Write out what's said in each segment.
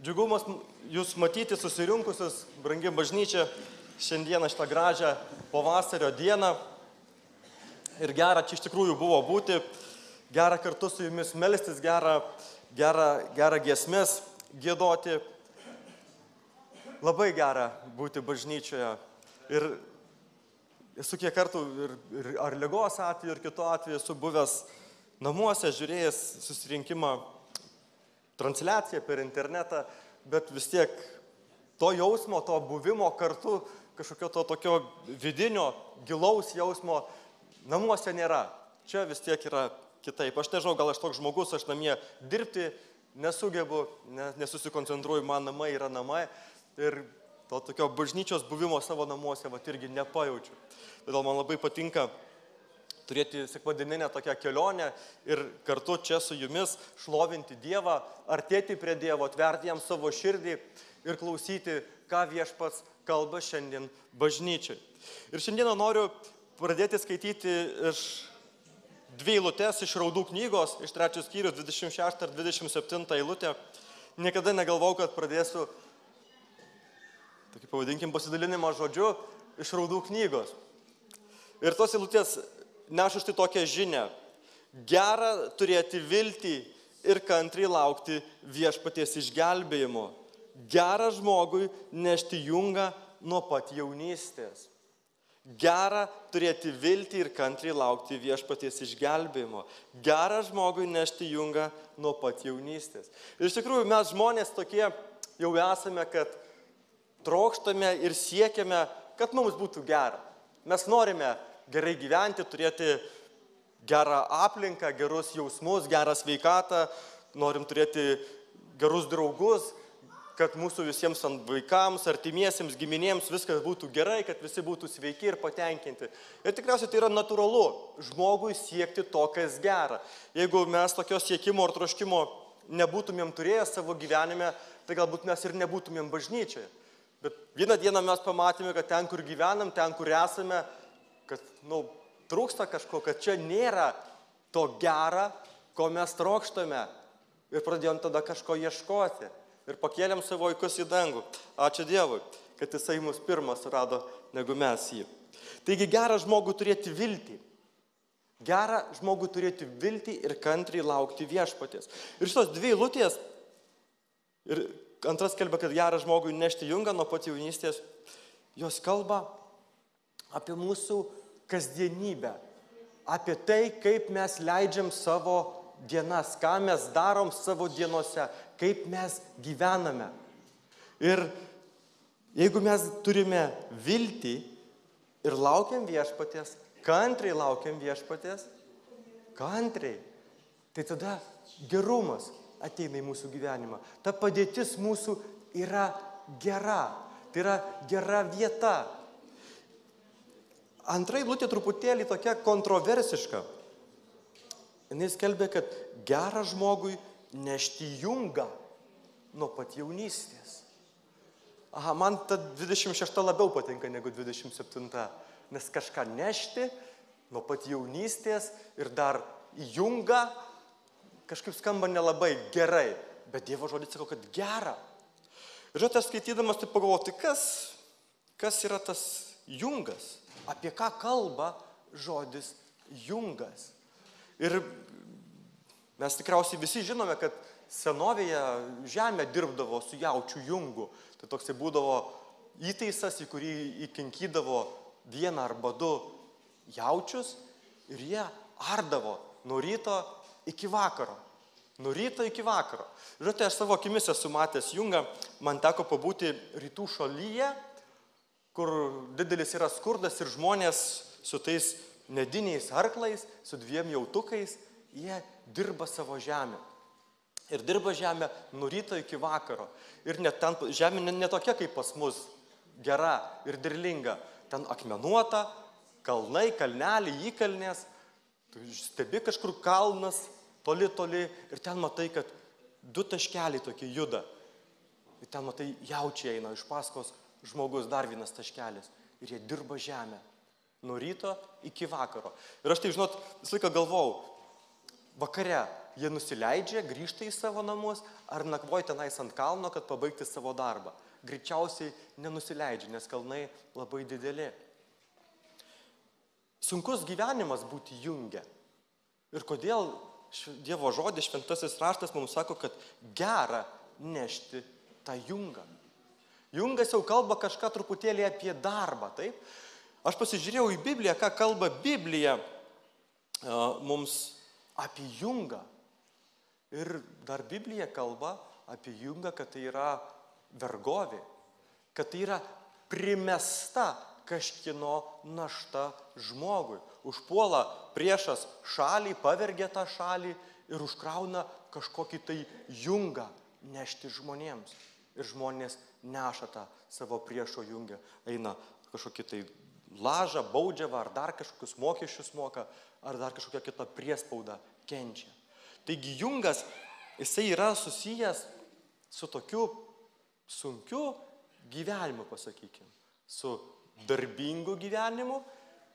Džiugumas jūs matyti susirinkusius, brangi bažnyčia, šiandieną šitą gražią pavasario dieną. Ir gera čia iš tikrųjų buvo būti, gera kartu su jumis melstis, gera giesmės giedoti. Labai gera būti bažnyčioje. Ir esu kiek kartų ar ligos atveju, ir kitu atveju esu buvęs namuose, žiūrėjęs susirinkimą, transliaciją per internetą, bet vis tiek to jausmo, to buvimo kartu, kažkokio to tokio vidinio, gilaus jausmo namuose nėra. Čia vis tiek yra kitaip. Aš nežinau, gal aš toks žmogus, aš namie dirbti nesugebu, nesusikoncentruoju, man namai yra namai. Ir to tokio bažnyčios buvimo savo namuose irgi nepajaučiu. Todėl man labai patinka turėti sekmadieninę tokią kelionę ir kartu čia su jumis šlovinti Dievą, artėti prie Dievo, atverti jam savo širdį ir klausyti, ką Viešpats kalba šiandien bažnyčiai. Ir šiandieną noriu pradėti skaityti iš dvi eilutes iš Raudų knygos, iš 3 skyrius, 26 ir 27 eilutė. Niekada negalvau, kad pradėsiu, tokį pavadinkim, pasidalinimą žodžiu iš Raudų knygos. Ir tos eilutės neša štai tokią žinią. Gera turėti viltį ir kantriai laukti Viešpaties išgelbėjimo. Gera žmogui nešti jungą nuo pat jaunystės. Gera turėti viltį ir kantriai laukti Viešpaties išgelbėjimo. Gera žmogui nešti jungą nuo pat jaunystės. Ir iš tikrųjų mes žmonės tokie jau esame, kad trokštame ir siekiame, kad mums būtų gera. Mes norime gerai gyventi, turėti gerą aplinką, gerus jausmus, gerą sveikatą, norim turėti gerus draugus, kad mūsų visiems vaikams, artimiesiems, giminėms viskas būtų gerai, kad visi būtų sveiki ir patenkinti. Ir tikriausiai tai yra natūralu žmogui siekti to, kas gera. Jeigu mes tokios siekimo ar troškimo nebūtumėm turėję savo gyvenime, tai galbūt mes ir nebūtumėm bažnyčioje. Bet vieną dieną mes pamatėme, kad ten, kur gyvenam, ten, kur esame, kad trūksta kažko, kad čia nėra to gera, ko mes trokštame. Ir pradėjom tada kažko ieškoti. Ir pakėlėm savo vaikus į dangų. Ačiū Dievui, kad jisai mus pirmas surado, negu mes jį. Taigi gera žmogui turėti viltį. Gera žmogui turėti viltį ir kantriai laukti Viešpaties. Ir šitos dvi eilutės, ir antras kalba, kad gera žmogui nešti jungą nuo pat jaunystės, jos kalba apie mūsų kasdienybę, apie tai, kaip mes leidžiam savo dienas, ką mes darom savo dienose, kaip mes gyvename. Ir jeigu mes turime viltį ir laukiam Viešpaties, kantriai laukiam Viešpaties, kantriai, tai tada gerumas ateina į mūsų gyvenimą. Ta padėtis mūsų yra gera, tai yra gera vieta. Antra eilutė truputėlį tokia kontroversiška. Jis skelbė, kad gera žmogui nešti jungą nuo pat jaunystės. Aha, man ta 26 labiau patinka negu 27, nes kažką nešti nuo pat jaunystės ir dar jungą kažkaip skamba nelabai gerai, bet Dievo žodis sako, kad gera. Ir aš skaitydamas tai pagalvoti, kas yra tas jungas? Apie ką kalba žodis jungas. Ir mes tikriausiai visi žinome, kad senovėje žemė dirbdavo su jaučių jungu. Tai toksai būdavo įtaisas, į kurį įkinkydavo vieną arba du jaučius ir jie ardavo nuo ryto iki vakaro. Nuo ryto iki vakaro. Žinote, aš savo akimis esu matęs jungą, man teko pabūti rytų šalyje, kur didelis yra skurdas ir žmonės su tais mediniais arklais, su 2 jautukais, jie dirba savo žemę. Ir dirba žemę nuo ryto iki vakaro. Ir net ten žemė ne tokia kaip pas mus, gera ir derlinga. Ten akmenuota, kalnai, kalneliai, įkalnės. Tu stebi kažkur kalnas, toli ir ten matai, kad 2 taškeliai tokie juda. Ir ten matai, jaučiai eina iš paskos žmogus, dar 1 taškelis. Ir jie dirba žemę. Nuo ryto iki vakaro. Ir aš tai, žinot, visą laiką galvau, vakare jie nusileidžia, grįžta į savo namus, ar nakvoja tenais ant kalno, kad pabaigti savo darbą. Greičiausiai nenusileidžia, nes kalnai labai dideli. Sunkus gyvenimas būti junge. Ir kodėl Dievo žodis, šventasis raštas mums sako, kad gera nešti tą jungą. Jungas jau kalba kažką truputėlį apie darbą, taip? Aš pasižiūrėjau į Bibliją, ką kalba Biblija mums apie jungą. Ir dar Biblija kalba apie jungą, kad tai yra vergovė, kad tai yra primesta kažkieno našta žmogui. Užpuola priešas šalį, pavergia tą šalį ir užkrauna kažkokį tai jungą nešti žmonėms. Ir žmonės neša tą savo priešo jungę. Eina kažkokį tai lažą, baudžiavą, ar dar kažkokius mokesčius moka, ar dar kažkokią kitą priespaudą kenčia. Taigi jungas, jisai yra susijęs su tokiu sunkiu gyvenimu, pasakykime, su darbingu gyvenimu.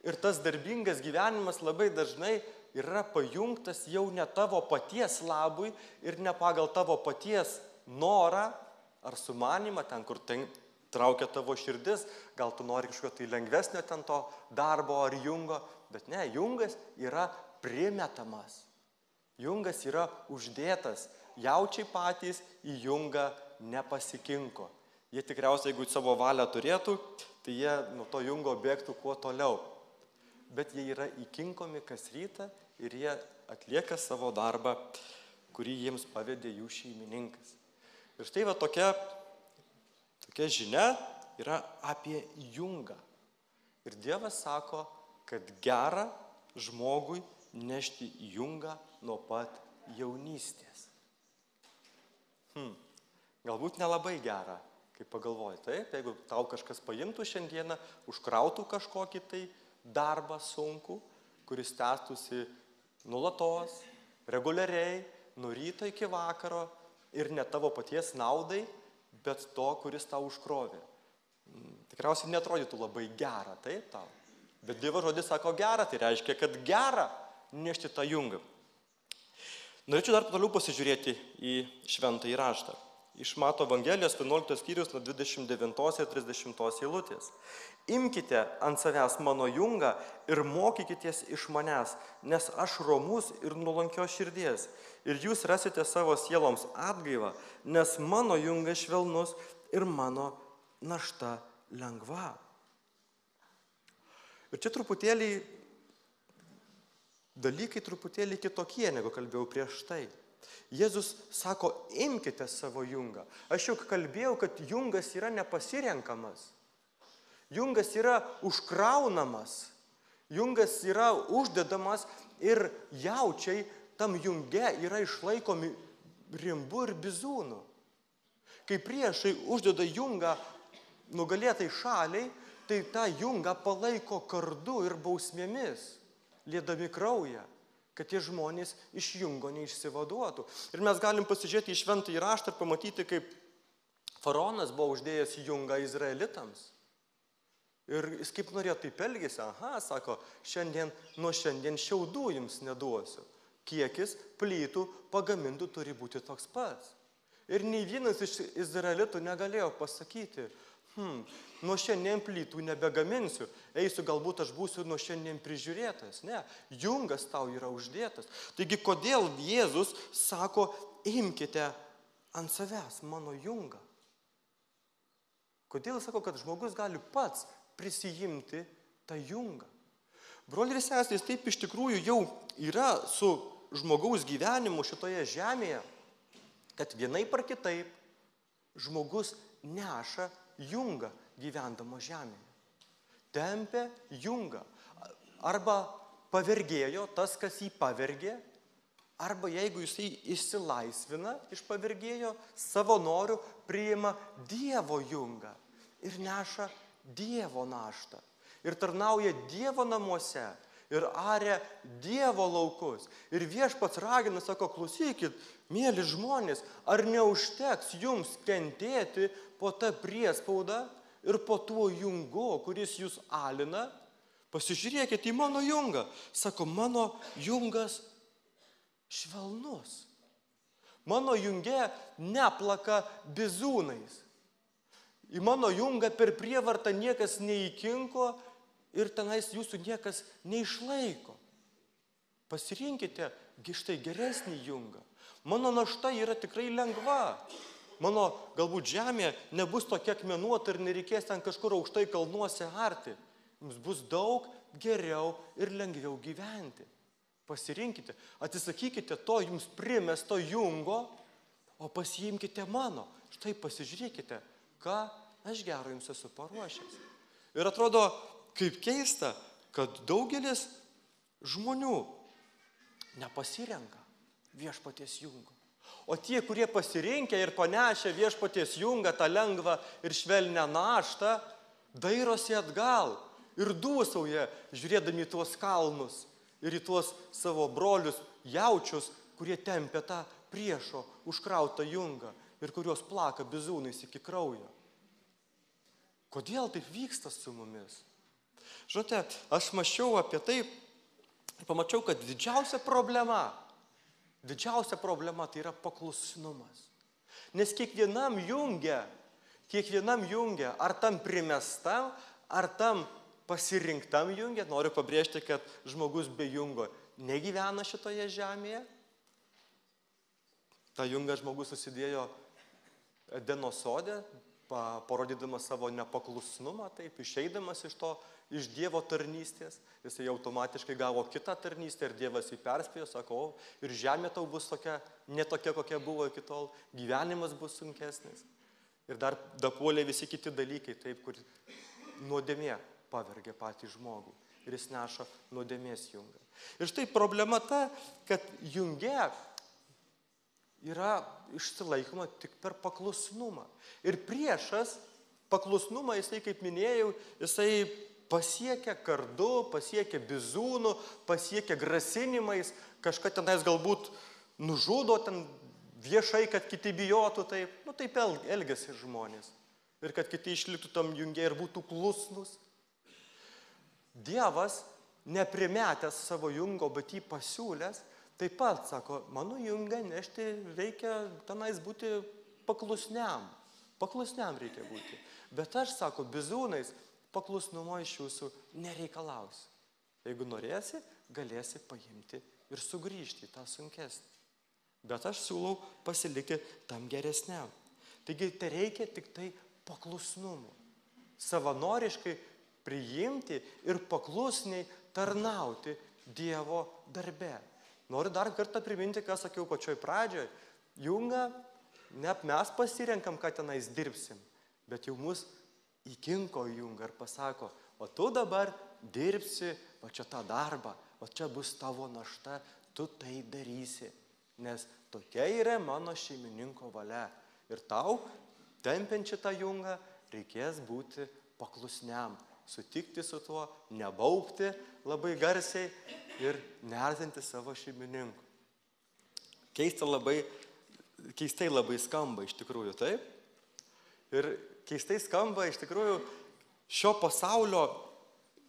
Ir tas darbingas gyvenimas labai dažnai yra pajungtas jau ne tavo paties labui ir ne pagal tavo paties norą ar sumanimą, ten, kur traukia tavo širdis, gal tu nori kažkokio tai lengvesnio ten to darbo ar jungo, bet ne, jungas yra primetamas. Jungas yra uždėtas, jaučiai patys į jungą nepasikinko. Jie tikriausiai, jeigu savo valią turėtų, tai jie nuo to jungo bėgtų kuo toliau. Bet jie yra įkinkomi kas rytą ir jie atlieka savo darbą, kurį jiems pavedė jų šeimininkas. Ir štai va tokia žinia yra apie jungą. Ir Dievas sako, kad gera žmogui nešti jungą nuo pat jaunystės. Galbūt nelabai gera, kaip pagalvoji, taip, jeigu tau kažkas paimtų šiandieną, užkrautų kažkokį tai darbą sunkų, kuris tęstųsi nulatos, reguliariai, nuo ryto iki vakaro ir ne tavo paties naudai, bet to, kuris tau užkrovė. Tikriausiai neatrodytų labai gera, taip tau. Bet Dievo žodis sako gera, tai reiškia, kad gera nešti tą jungą. Norėčiau dar toliau pasižiūrėti į šventąjį raštą. Iš Mato Evangelijos 11 skyrius nuo 29 ir 30 eilutės. Imkite ant savęs mano jungą ir mokykitės iš manęs, nes aš romus ir nuolankios širdies. Ir jūs rasite savo sieloms atgaivą, nes mano jungas švelnus ir mano našta lengva. Ir čia dalykai truputėlį kitokie, negu kalbėjau prieš tai. Jėzus sako, imkite savo jungą. Aš jau kalbėjau, kad jungas yra nepasirenkamas. Jungas yra užkraunamas. Jungas yra uždedamas ir jaučiai tam junge yra išlaikomi rimbu ir bizūnu. Kai priešai uždeda jungą nugalėtai šaliai, tai tą jungą palaiko kardu ir bausmėmis, liedami kraują, kad tie žmonės iš jungo neišsivaduotų. Ir mes galim pasižiūrėti į šventąjį raštą ir pamatyti, kaip faraonas buvo uždėjęs jungą izraelitams. Ir jis kaip norėjo taip elgėsi, sako, nuo šiandien šiaudų jums neduosiu. Kiekis plytų pagamintų turi būti toks pats. Ir nei vienas iš izraelitų negalėjo pasakyti, nuo šiandien plytų nebegaminsiu, eisiu, galbūt aš būsiu nuo šiandien prižiūrėtas. Ne, jungas tau yra uždėtas. Taigi, kodėl Jėzus sako, imkite ant savęs mano jungą? Kodėl jis sako, kad žmogus gali pats prisijimti tą jungą? Broliai ir seserys, taip iš tikrųjų jau yra su žmogaus gyvenimu šitoje žemėje, kad vienaip ar kitaip žmogus neša jungą gyvendamo žemėje. Tempia jungą. Arba pavergėjo tas, kas jį pavergė, arba jeigu jisai išsilaisvina iš pavergėjo, savo noriu priima Dievo jungą ir neša Dievo naštą. Ir tarnauja Dievo namuose, ir aria Dievo laukus. Ir Viešpats ragina, sako, klausykit, mėly žmonės, ar neužteks jums kentėti po tą priespaudą ir po tuo jungu, kuris jūs alina? Pasižiūrėkit į mano jungą. Sako, mano jungas švelnus. Mano junge neplaka bizūnais. Į mano jungą per prievartą niekas neįkinko ir tenais jūsų niekas neišlaiko. Pasirinkite štai geresnį jungą. Mano našta yra tikrai lengva. Mano galbūt žemė nebus tokia akmenuota ir nereikės ten kažkur aukštai kalnuose arti. Jums bus daug geriau ir lengviau gyventi. Pasirinkite, atsisakykite to jums primesto jungo, o pasiimkite mano. Štai pasižiūrėkite, ką aš gero jums esu paruošęs. Ir atrodo, kaip keista, kad daugelis žmonių nepasirenka viešpaties jungo. O tie, kurie pasirinkę ir panešę viešpaties jungą, tą lengvą ir švelnią naštą, dairosi atgal ir dūsauja, žiūrėdami į tuos kalnus ir į tuos savo brolius jaučius, kurie tempia tą priešo užkrautą jungą ir kurios plaka bizūnais iki kraujo. Kodėl taip vyksta su mumis? Žinote, aš mąsčiau apie tai ir pamačiau, kad didžiausia problema tai yra paklusnumas. Nes kiekvienam junge, ar tam primestam, ar tam pasirinktam junge, noriu pabrėžti, kad žmogus be jungo negyvena šitoje žemėje. Ta junga žmogus susidėjo Edeno sode, parodydamas savo nepaklusnumą, taip, išeidamas iš Dievo tarnystės, jisai automatiškai gavo kitą tarnystę ir Dievas jį perspėjo, sako, ir žemė tau bus ne tokia, kokia buvo iki tol, gyvenimas bus sunkesnis. Ir dar dapuolė visi kiti dalykai, taip, kur nuodėmė pavergė patį žmogų ir jis neša nuodėmės jungą. Ir štai problema ta, kad junge yra išsilaikoma tik per paklusnumą. Ir priešas paklusnumą, jisai, kaip minėjau, jisai pasiekia kardu, pasiekia bizūnų, pasiekia grasinimais, kažką tenais galbūt nužudo ten viešai, kad kiti bijotų taip. Taip elgiasi žmonės. Ir kad kiti išliktų tam junge ir būtų klusnus. Dievas, neprimetęs savo jungo, bet jį pasiūlęs, taip pat sako, mano jungą nešti reikia tenais būti paklusniam. Paklusniam reikia būti. Bet aš, sako, bizūnais paklusnumo iš jūsų nereikalausiu. Jeigu norėsi, galėsi paimti ir sugrįžti į tą sunkesnį. Bet aš siūlau pasilikti tam geresniam. Taigi tai reikia tik tai paklusnumo. Savanoriškai priimti ir paklusniai tarnauti Dievo darbe. Noriu dar kartą priminti, ką sakiau pačioj pradžioj. Jungą ne mes pasirenkam, ką tenais dirbsim, bet jau mus įkinko jungą ir pasako, o tu dabar dirbsi, o čia tą darbą, o čia bus tavo našta, tu tai darysi, nes tokia yra mano šeimininko valia. Ir tau, tempiant šitą jungą, reikės būti paklusniam, sutikti su tuo, nebaubti labai garsiai ir neerzinti savo šeimininkų. Keistai labai skamba iš tikrųjų, taip? Ir keistai skamba iš tikrųjų šio pasaulio,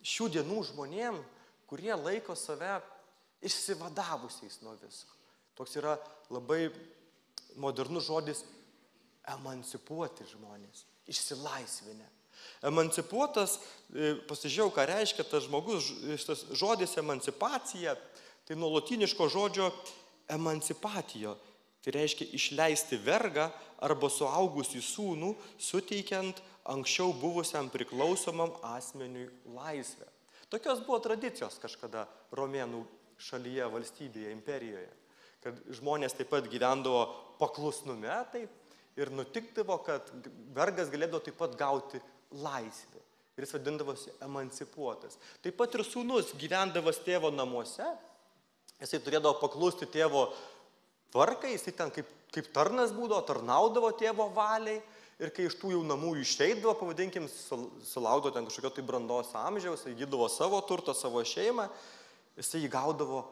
šių dienų žmonėm, kurie laiko save išsivadavusiais nuo visko. Toks yra labai modernus žodis emancipuoti žmonės, išsilaisvinę. Emancipuotas, pasižiūrėjau, ką reiškia tas žmogus, tas žodis emancipacija, tai nuo lotyniško žodžio emancipatijo. Tai reiškia išleisti vergą arba suaugusį sūnų, suteikiant anksčiau buvusiam priklausomam asmeniui laisvę. Tokios buvo tradicijos kažkada romėnų šalyje, valstybėje, imperijoje. Kad žmonės taip pat gyvendavo paklusnume, taip, ir nutikdavo, kad vergas galėdavo taip pat gauti laisvę. Ir jis vadindavosi emancipuotas. Taip pat ir sūnus gyvendavas tėvo namuose, jisai turėdavo paklusti tėvo tvarkai, jisai ten kaip tarnas būdavo, tarnaudavo tėvo valiai ir kai iš tų jau namų išeidavo, pavadinkim, sulaukdavo ten kažkokio tai brandos amžiaus, įgydavo savo turtą, savo šeimą, jisai įgaudavo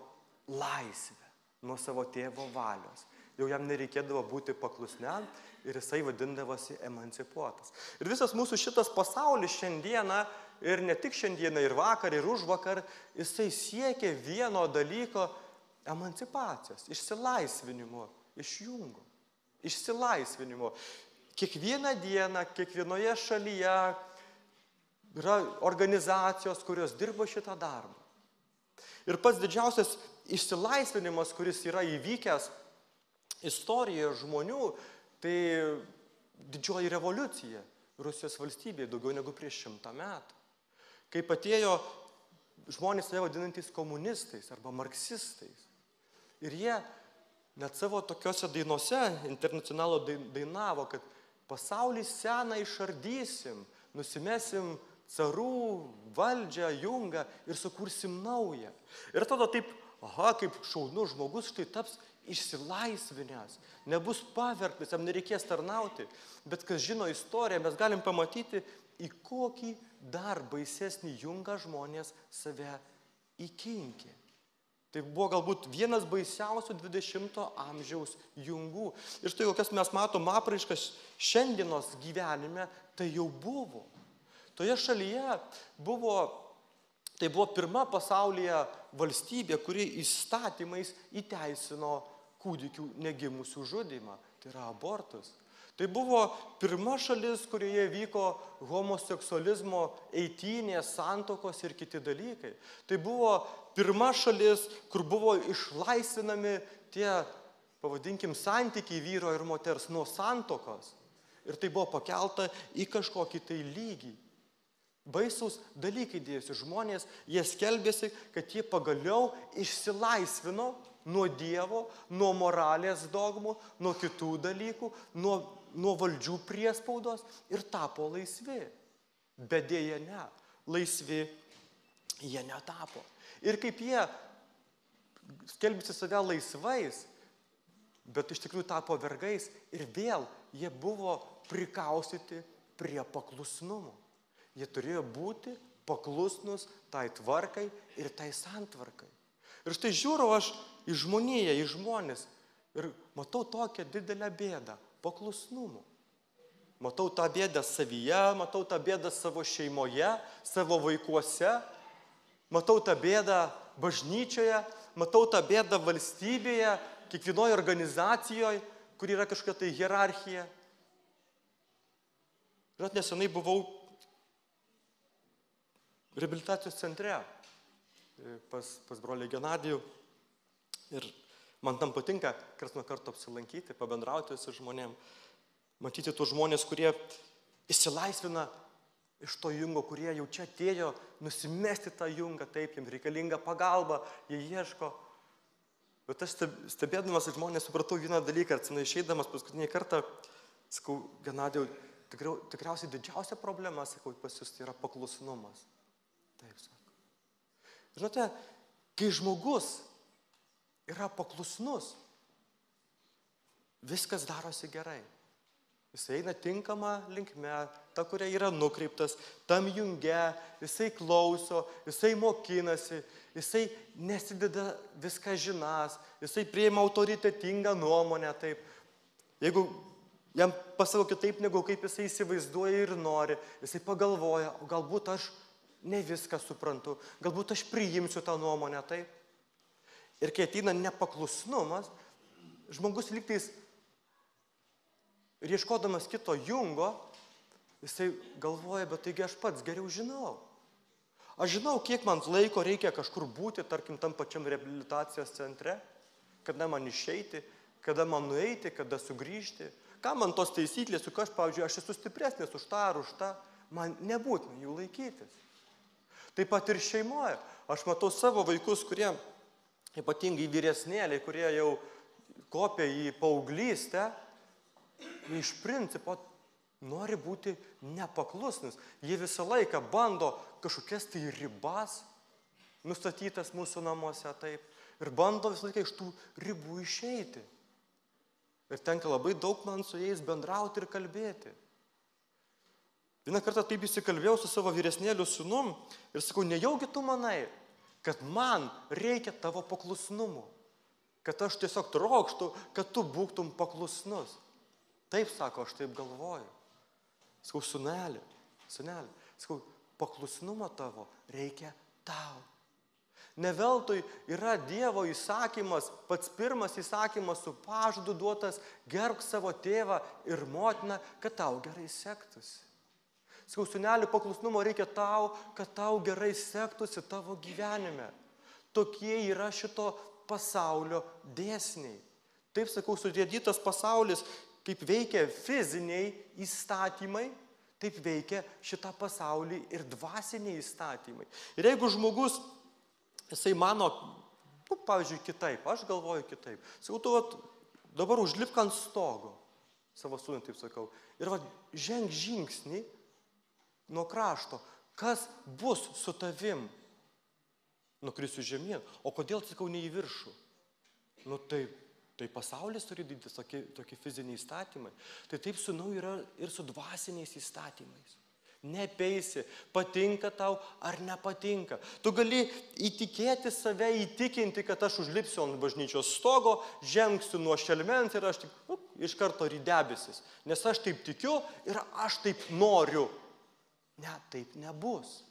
laisvę nuo savo tėvo valios. Jau jam nereikėdavo būti paklusniam ir jisai vadindavosi emancipuotas. Ir visas mūsų šitas pasaulis šiandieną, ir ne tik šiandieną, ir vakar, ir užvakar, jisai siekia vieno dalyko emancipacijos, išsilaisvinimo iš jungo. Išsilaisvinimo. Kiekvieną dieną, kiekvienoje šalyje yra organizacijos, kurios dirba šitą darbą. Ir pats didžiausias išsilaisvinimas, kuris yra įvykęs istorijoje žmonių, tai didžioji revoliucija Rusijos valstybėje daugiau negu prieš 100 metų. Kaip atėjo žmonės save vadinantys komunistais arba marksistais. Ir jie net savo tokiose dainose Internacionalo dainavo, kad pasaulį seną išardysim, nusimesim carų valdžią, jungą ir sukursim naują. Ir tada taip, kaip šaunus žmogus štai taps išsilaisvinęs, nebus pavergtas, jam nereikės tarnauti. Bet kas žino istoriją, mes galim pamatyti, į kokį dar baisesnį jungą žmonės save įkinkė. Tai buvo galbūt vienas baisiausių 20 amžiaus jungų. Ir štai kokias mes matom apraiškas šiandienos gyvenime, tai jau buvo. Toje šalyje tai buvo pirma pasaulyje valstybė, kuri įstatymais įteisino kūdikių negimusių žudymą. Tai yra abortus. Tai buvo pirma šalis, kurioje vyko homoseksualizmo eitynės, santuokos ir kiti dalykai. Tai buvo pirma šalis, kur buvo išlaisvinami tie, pavadinkim, santykiai vyro ir moters nuo santuokos. Ir tai buvo pakelta į kažkokį tai lygį. Baisaus dalykai dėjosi žmonės, jie skelbėsi, kad jie pagaliau išsilaisvino nuo Dievo, nuo moralės dogmų, nuo kitų dalykų, nuo valdžių priespaudos ir tapo laisvi. Bet dėja ne, laisvi jie netapo. Ir kaip jie skelbėsi save laisvais, bet iš tikrųjų tapo vergais ir vėl jie buvo prikaustyti prie paklusnumo. Jie turėjo būti paklusnus tai tvarkai ir tai santvarkai. Ir štai žiūriu aš į žmoniją, į žmonės ir matau tokią didelę bėdą – paklusnumu. Matau tą bėdą savyje, matau tą bėdą savo šeimoje, savo vaikuose, matau tą bėdą bažnyčioje, matau tą bėdą valstybėje, kiekvienoje organizacijoje, kur yra kažkokia tai hierarchija. Ir nesenai buvau reabilitacijos centre pas brolį Genadijų ir man tam patinka karts nuo karto apsilankyti, pabendrauti su žmonėm, matyti tuos žmonės, kurie išsilaisvina iš to jungo, kurie jau čia atėjo nusimesti tą jungą, taip, jiems reikalinga pagalba, jie ieško. Bet aš stebėdamas žmonės supratau vieną dalyką, atsimenu išeidamas paskutinį kartą, sakau, Genadijau, tikriausiai didžiausia problema, sakau, pas jūs tai yra paklusnumas. Taip, sako. Žinote, kai žmogus yra paklusnus, viskas darosi gerai. Jis eina tinkama linkme, ta, kuria yra nukreiptas, tam junge, jisai klauso, jisai mokinasi, jisai nesideda viską žinas, jisai priima autoritetingą nuomonę, taip. Jeigu jam pasako kitaip, negu kaip jisai įsivaizduoja ir nori, jisai pagalvoja, o galbūt aš ne viską suprantu, galbūt aš priimsiu tą nuomonę, taip. Ir kai ateina nepaklusnumas, žmogus lygtais ir ieškodamas kito jungo, jisai galvoja, bet taigi aš pats geriau žinau. Aš žinau, kiek man laiko reikia kažkur būti, tarkim, tam pačiam reabilitacijos centre, kada man išeiti, kada man nueiti, kada sugrįžti. Ką man tos taisyklės, juk aš, pavyzdžiui, aš esu stipresnis už tą ar už tą, man nebūtina jų laikytis. Taip pat ir šeimoje. Aš matau savo vaikus, kurie, ypatingai vyresnėliai, kurie jau kopia į paauglystę, jie iš principo nori būti nepaklusnus. Jie visą laiką bando kažkokias tai ribas nustatytas mūsų namuose, taip, ir bando visą laiką iš tų ribų išeiti. Ir tenka labai daug man su jais bendrauti ir kalbėti. Vieną kartą taip įsikalbėjau su savo vyresnėliu sūnum ir sakau, nejaugi tu manai, kad man reikia tavo paklusnumo, kad aš tiesiog trokštų, kad tu būtum paklusnus. Taip, sako, aš taip galvoju. Sakau, sūneli, sakau, paklusnumo tavo reikia tau. Ne veltui yra Dievo įsakymas, pats pirmas įsakymas su pažadu duotas, gerbk savo tėvą ir motiną, kad tau gerai sektųsi. Sakau, sūneli, paklusnumo reikia tau, kad tau gerai sektųsi tavo gyvenime. Tokie yra šito pasaulio dėsniai. Taip, sakau, sudėdytas pasaulis, kaip veikia fiziniai įstatymai, taip veikia šitą pasaulį ir dvasiniai įstatymai. Ir jeigu žmogus, jisai mano, pavyzdžiui, kitaip, aš galvoju kitaip. Sakau, tu dabar užlipk ant stogo, savo sūnui taip sakau, ir ženk žingsnį nuo krašto, kas bus su tavim? Nukrisiu žemyn. O kodėl, sakau, ne į viršų? Tai pasaulis turi didintis tokie fiziniai įstatymai. Tai taip, sūnau, yra ir su dvasiniais įstatymais. Nepeisi, patinka tau ar nepatinka. Tu gali įtikėti save, įtikinti, kad aš užlipsiu ant bažnyčios stogo, žengsiu nuo šelmens ir aš tik iš karto į debesis. Nes aš taip tikiu ir aš taip noriu. Ne, taip nebus.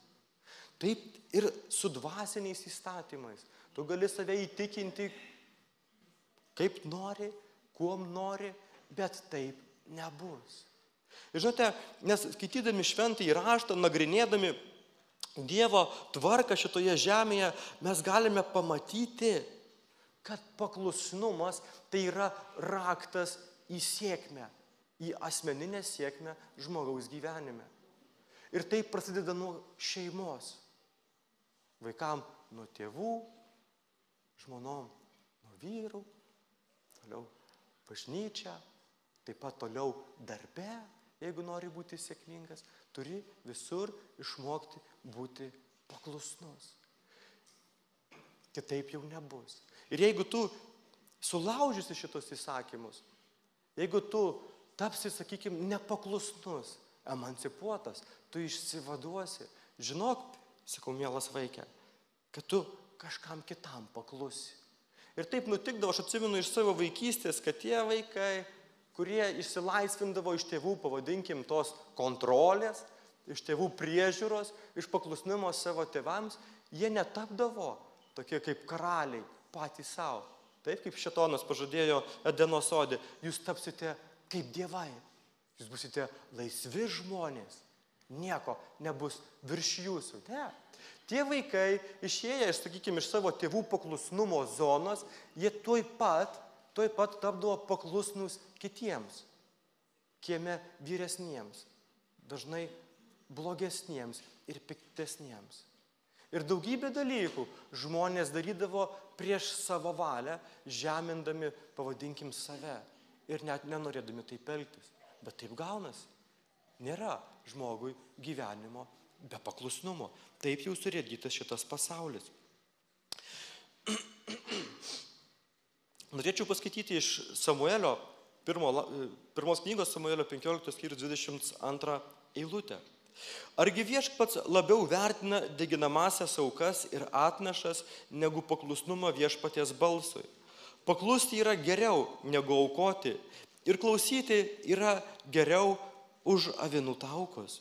Taip ir su dvasiniais įstatymais. Tu gali save įtikinti, kaip nori, kuom nori, bet taip nebus. Ir žinote, nes skaitydami šventąjį raštą, nagrinėdami Dievo tvarką šitoje žemėje, mes galime pamatyti, kad paklusnumas tai yra raktas į sėkmę, į asmeninę sėkmę žmogaus gyvenime. Ir tai prasideda nuo šeimos. Vaikam nuo tėvų, žmonom nuo vyrų, toliau bažnyčia, taip pat toliau darbe, jeigu nori būti sėkmingas, turi visur išmokti būti paklusnus. Kitaip jau nebus. Ir jeigu tu sulaužysi šitos įsakymus, jeigu tu tapsi, sakykime, nepaklusnus, emancipuotas, tu išsivaduosi. Žinok, sakau, mielas vaikė, kad tu kažkam kitam paklusi. Ir taip nutikdavo, aš atsimenu iš savo vaikystės, kad tie vaikai, kurie išsilaisvindavo iš tėvų, pavadinkim, tos kontrolės, iš tėvų priežiūros, iš paklusnumo savo tėvams, jie netapdavo tokie kaip karaliai patys savo. Taip kaip šėtonas pažadėjo Edeno sode, jūs tapsite kaip dievai. Jūs busite laisvi žmonės. Nieko nebus virš jūsų. Ne. Tie vaikai išėję, sakykime, iš savo tėvų paklusnumo zonos, jie tuoj pat tapdavo paklusnus kitiems, kieme vyresniems, dažnai blogesniems ir piktesniems. Ir daugybė dalykų žmonės darydavo prieš savo valią, žemindami, pavadinkim, save ir net nenorėdami taip elgtis. Bet taip gaunasi. Nėra žmogui gyvenimo be paklusnumo. Taip jau surėdytas šitas pasaulis. Norėčiau paskaityti iš Samuelio, pirmos knygos Samuelio 15 skyrius 22 eilutę. Argi viešpats labiau vertina deginamąsias aukas ir atnašas negu paklusnumą viešpaties balsui? Paklusti yra geriau negu aukoti ir klausyti yra geriau už avinų taukus.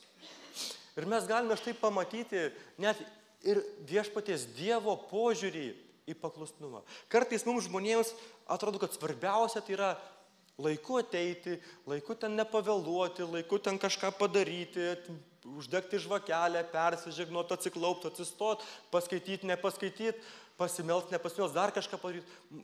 Ir mes galime štai pamatyti net ir viešpaties Dievo požiūrį į paklusnumą. Kartais mums žmonėms atrodo, kad svarbiausia tai yra laiku ateiti, laiku ten nepavėluoti, laiku ten kažką padaryti, uždegti žvakelę, persižegnoti, atsiklaupti, atsistoti, paskaityti, nepaskaityti, pasimelsti, nepasimelsti, dar kažką padaryti.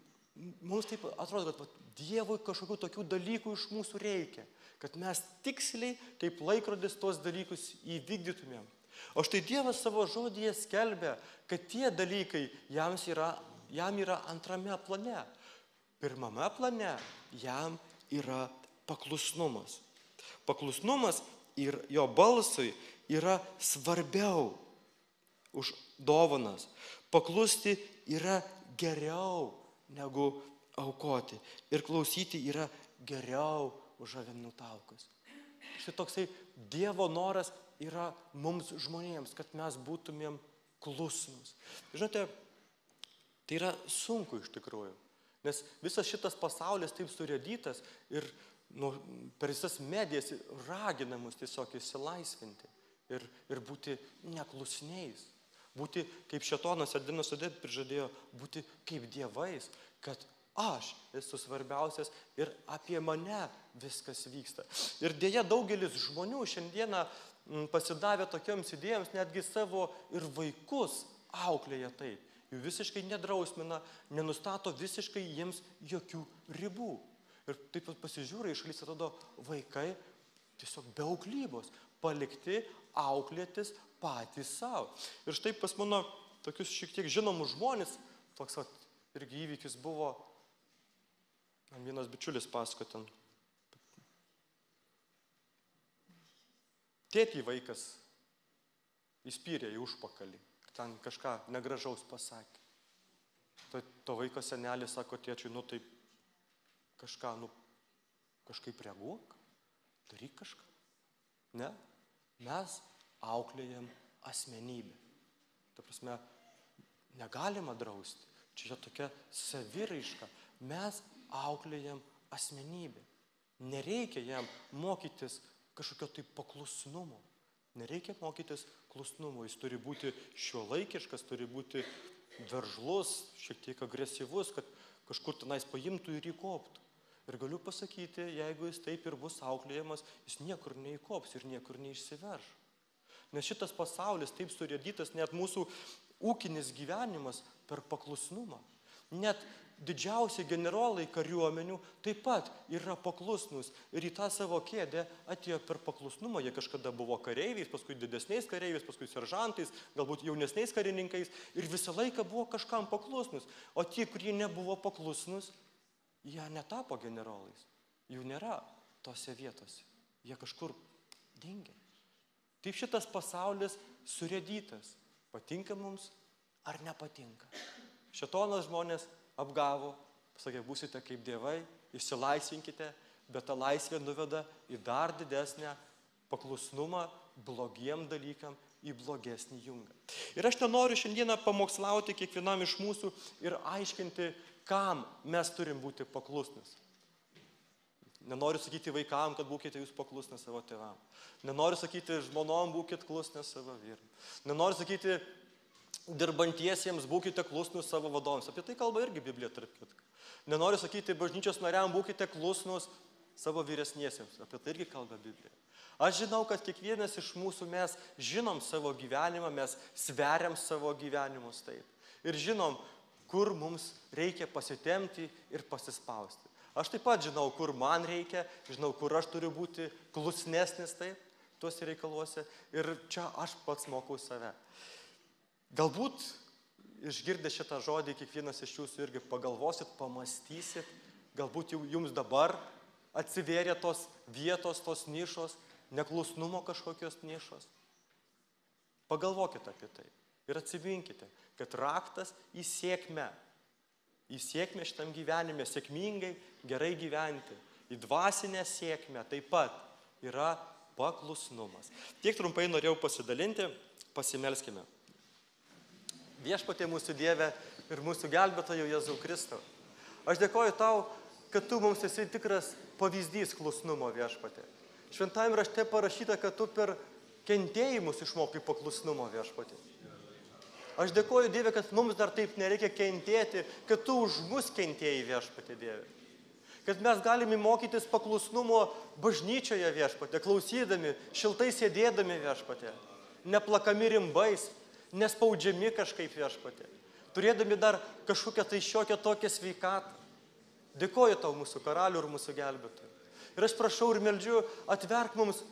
Mums taip atrodo, kad Dievui kažkokių tokių dalykų iš mūsų reikia, kad mes tiksliai, kaip laikrodis, tos dalykus įvykdytumėm. O štai Dievas savo žodyje skelbia, kad tie dalykai jam yra antrame plane. Pirmame plane jam yra paklusnumas. Paklusnumas ir jo balsui yra svarbiau už dovanas. Paklusti yra geriau negu aukoti. Ir klausyti yra geriau už avinų taukus. Šitoksai Dievo noras yra mums žmonėms, kad mes būtumėm klusnus. Žinote, tai yra sunku iš tikrųjų. Nes visas šitas pasaulis taip surėdytas ir per visas medijas ragina mus tiesiog išsilaisvinti ir būti neklusniais. Būti kaip šėtonas Edeno sode prižadėjo, būti kaip dievais, kad aš esu svarbiausias ir apie mane viskas vyksta. Ir dėja daugelis žmonių šiandieną pasidavė tokioms idėjoms, netgi savo ir vaikus auklėja taip. Jų visiškai nedrausmina, nenustato visiškai jiems jokių ribų. Ir taip pasižiūrė, iš šalies atrodo vaikai tiesiog be auklybos, palikti auklėtis patys savo. Ir štai pas mano tokius šiek tiek žinomus žmonės, toks irgi įvykis buvo, man vienas bičiulis pasako ten. Tėtį vaikas įspyrė į užpakalį, ten kažką negražaus pasakė. To vaiko senelis sako tėčiui, taip kažką, kažkaip reaguok, daryk kažką. Ne, mes auklėjam asmenybę. Ta prasme, negalima drausti. Čia tokia saviraiška. Mes auklėjam asmenybę. Nereikia jam mokytis kažkokio tai paklusnumo. Nereikia mokytis klusnumo. Jis turi būti šiuolaikiškas, turi būti veržlus, šiek tiek agresyvus, kad kažkur tenais paimtų ir įkoptų. Ir galiu pasakyti, jeigu jis taip ir bus auklėjamas, jis niekur neįkops ir niekur neišsiverš. Nes šitas pasaulis taip surėdytas, net mūsų ūkinis gyvenimas per paklusnumą. Net didžiausi generolai kariuomenių taip pat yra paklusnus. Ir į tą savo kėdę atėjo per paklusnumą. Jie kažkada buvo kareiviais, paskui didesniais kareiviais, paskui seržantais, galbūt jaunesniais karininkais. Ir visą laiką buvo kažkam paklusnus. O tie, kurie nebuvo paklusnus, jie netapo generolais. Jų nėra tose vietose. Jie kažkur dingia. Taip šitas pasaulis surėdytas. Patinka mums ar nepatinka? Šėtonas žmonės apgavo, pasakė, būsite kaip dievai, išsilaisvinkite, bet ta laisvė nuveda į dar didesnę paklusnumą blogiem dalykam, į blogesnį jungą. Ir aš nenoriu šiandieną pamokslauti kiekvienam iš mūsų ir aiškinti, kam mes turim būti paklusnus. Nenoriu sakyti vaikam, kad būkite jūs paklusnus savo tėvam. Nenoriu sakyti žmonom, būkite klusnus savo vyram. Nenoriu sakyti dirbantiesiems, būkite klusnus savo vadovams. Apie tai kalba irgi Biblija, tarp kitko. Nenoriu sakyti bažnyčios nariam, būkite klusnus savo vyresniesiems. Apie tai irgi kalba Biblija. Aš žinau, kad kiekvienas iš mūsų mes žinom savo gyvenimą, mes sveriam savo gyvenimus taip. Ir žinom, kur mums reikia pasitemti ir pasispausti. Aš taip pat žinau, kur man reikia, žinau, kur aš turiu būti klusnesnis taip, tuose reikaluose. Ir čia aš pats mokau save. Galbūt išgirdę šitą žodį, kiekvienas iš jūsų irgi pagalvosit, pamastysit, galbūt jums dabar atsivėrė tos vietos, tos nišos, neklusnumo kažkokios nišos. Pagalvokite apie tai ir atsiminkite, kad raktas į sėkmę šitam gyvenime, sėkmingai, gerai gyventi, į dvasinę sėkmę taip pat yra paklusnumas. Tiek trumpai norėjau pasidalinti, pasimelskime. Viešpatie mūsų Dieve ir mūsų gelbėtojo Jėzau Kristau. Aš dėkoju tau, kad tu mums esi tikras pavyzdys klusnumo, Viešpatie. Šventajame rašte parašyta, kad tu per kentėjimus išmokai paklusnumo, Viešpatie. Aš dėkoju, Dieve, kad mums dar taip nereikia kentėti, kad tu už mus kentėjai, Viešpatie, Dieve. Kad mes galime mokytis paklusnumo bažnyčioje, Viešpatie, klausydami, šiltai sėdėdami, Viešpatie, neplakami rimbais, nespaudžiami kažkaip, Viešpatie, turėdami dar kažkokią tai šiokią tokią sveikatą. Dėkoju tau, mūsų karalių ir mūsų gelbėtojų. Ir aš prašau ir meldžiu, atverk mums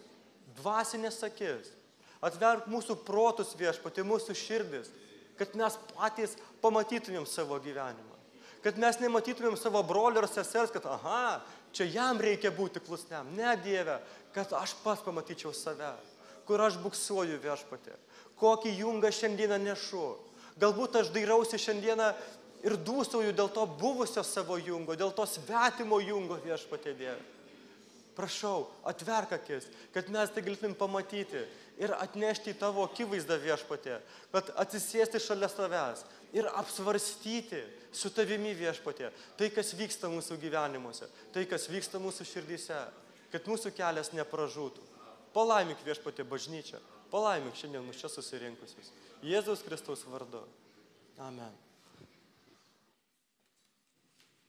dvasinės akis, atverk mūsų protus, Viešpatie, mūsų širdis, kad mes patys pamatytumėm savo gyvenimą. Kad mes nematytumėm savo brolio ir sesers, kad čia jam reikia būti klusniam. Ne, Dieve, kad aš pats pamatyčiau save, kur aš buksuoju, Viešpatie. Kokį jungą šiandieną nešu. Galbūt aš dairausi šiandieną ir dūsauju dėl to buvusio savo jungo, dėl to svetimo jungo, Viešpatie, Dieve. Prašau, atverk akis, kad mes tai galėtumėm pamatyti ir atnešti į tavo akivaizdą, Viešpatie, kad atsisėsti šalia savęs ir apsvarstyti su tavimi, Viešpatie, tai, kas vyksta mūsų gyvenimuose, tai, kas vyksta mūsų širdyse, kad mūsų kelias nepražūtų. Palaimik, Viešpatie, bažnyčią. Palaimik šiandien mus čia susirinkusius. Jėzaus Kristaus vardu. Amen.